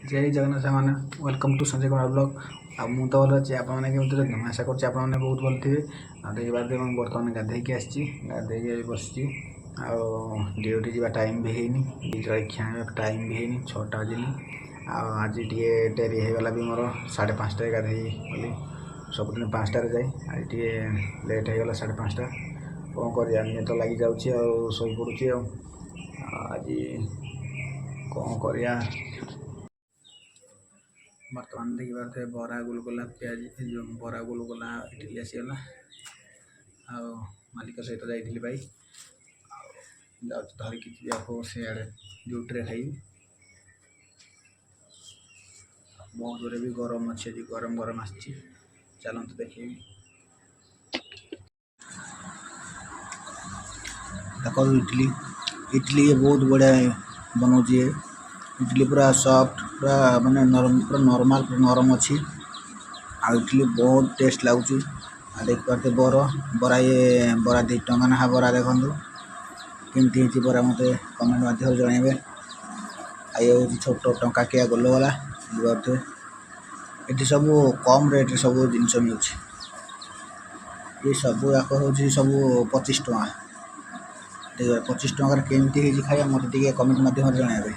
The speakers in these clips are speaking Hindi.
जय जगन्नाथ मैंने welcome to Sanjay Kumar blog. मु तो भल अच्छे आपने आशा कर बहुत भल थे। देखिए बर्तमान गाधे गाधे बस ड्यूटी जावा टाइम भी है जलखिया टाइम भी है 6टा बजनी। आज टे डेरी होगला भी मोर 5:30 गाधे गली सबुदिन 5टार जाए आज टे लेट होगला 5:30 कौन कर तो लगी जाऊँगी शोई पड़ुची आज कौन कर बर्तमान देखी पारे बरा गुलगुला पिज जो बरा गुलगुला इडली आसीगला मालिक सहित जाइली भाई धरिकी सियाड़े ड्यूटी खाई बहुत दूर भी गरम अच्छे गरम गरम आसी चलते देखे देखो इडली इडली बहुत बढ़िया बनाऊे इडली पूरा सॉफ्ट पूरा माने नरम पूरा नॉर्मल पूरा नरम अच्छी आ इडली बहुत टेस्ट लगुच देख पारे बरा ये बरा 2 टंका ना बरा देखो केमती बरा मत कमेंट माध्यम जनइबे ये हूँ छोट टंका किया गोल वाला बुझे ये सब कम रेट सब जिनस मिलूँ ये सब याक हूँ सब 25 टଙ୍କା 25 टंकार केमती खाया मत कमेंट माध्यम जनइबे।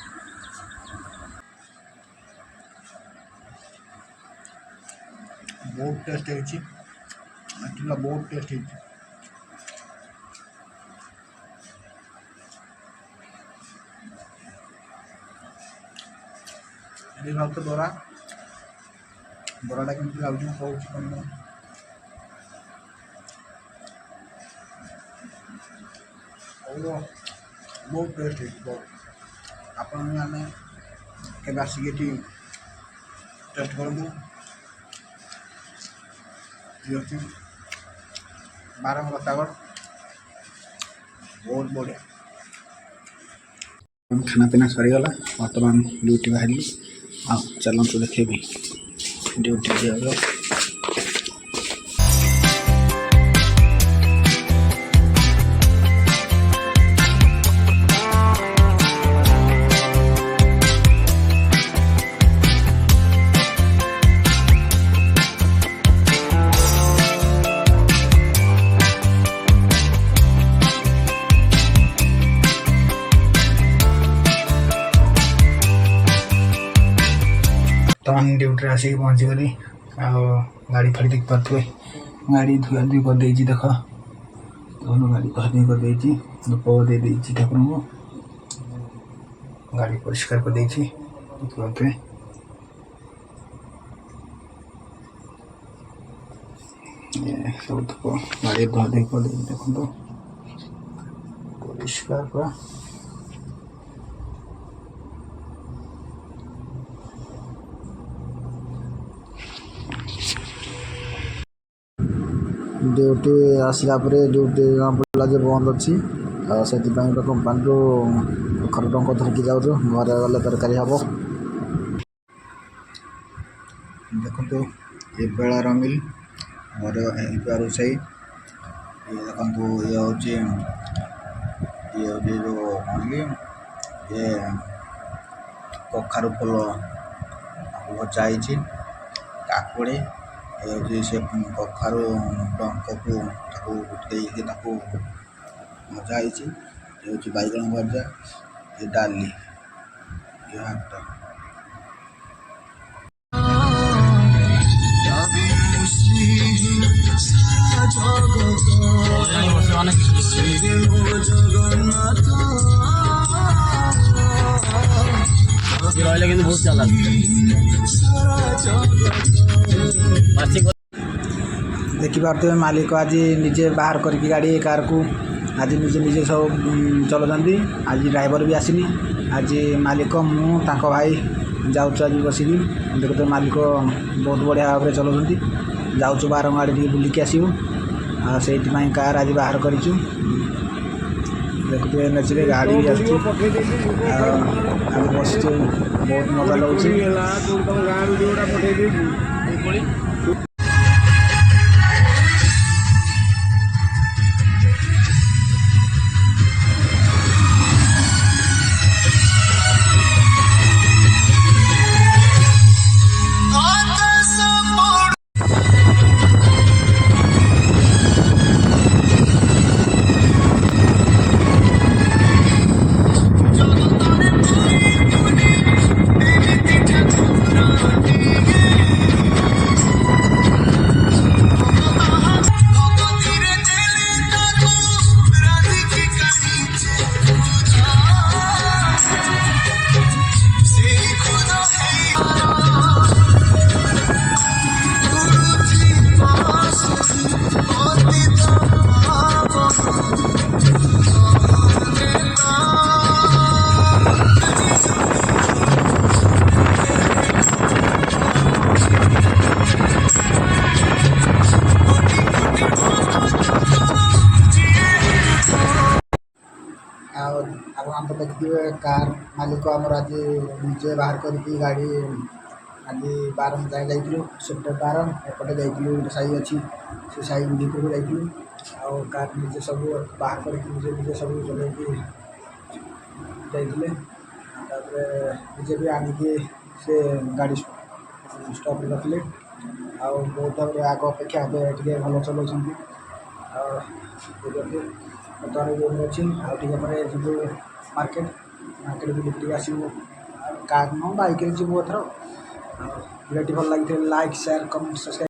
बहुत टेस्ट है बहुत टेस्ट है भाव तो बरा बराटा केमती लगुच कहूँ बहुत टेस्ट है बहुत आपने के आसिक टेस्ट करूँ बारंग लतागढ़ बहुत बढ़िया खाना पीना सरीगला बर्तमान ड्यूटी बाहर चलते देखे ड्यूटी तमान ड्यूटी आसिक पहुँची गली गाड़ी फाड़ी देख पारे गाड़ी धुआ धुई कर देख दोनों गाड़ी धुआ धुई कर धूप दे ठाकुर को गाड़ी परिष्कार कर देख पारे सब धूप गाड़ी धुआ धुई कर देखो परिष्कार पूरा ड्यूटी आसला ड्यूटी जमा पड़ा बंद अच्छी से कंपानी खर टंका धरिकी जाऊँ घर गले तरकारी हम देखो ये बेला रंगिल घर रोषे देखो ये हूँ जो ये कखारु फल भजा काकुड़ी ये से कखारु डंक को मजा ये हूँ बैगण भजा ये डाली ये हाथ बहुत चला देखी पारे मालिक आज निजे बाहर करके गाड़ी कार को आज निजे निजे सब चलाती आज ड्राइवर भी आसनी आज मालिक मु ताको भाई जाऊँ आज बसिकी देख तो मालिक बहुत बढ़िया भाव में चलाउंट जाऊँ बारंग आड़े टे बुलिकी आसू से कार आज बाहर करूँ देखते नेचुरे गाड़ी भी आस बस बहुत मजा लगे। देखिए कार मालिक आमर आज निजे बाहर करके गाड़ी आज 12 जाए जाइलु सेक्टर 12 एपटे जाइलु गोटे साई अच्छी से साई भीतर जाइलु आउ कार निजे सब बाहर करके निजे निजे सब चलैकी जाइए निजे भी आनिकी से गाड़ी स्टॉप रखिले बहुत भाव आग अपेक्षा टे भल चलाऊँ बर्तमान रूम अच्छी आगे जीव मार्केट मार्केट बुल आसू कार न बाइक जीव एथर भिडियो भल लगी लाइक शेयर कमेंट सब्सक्राइब।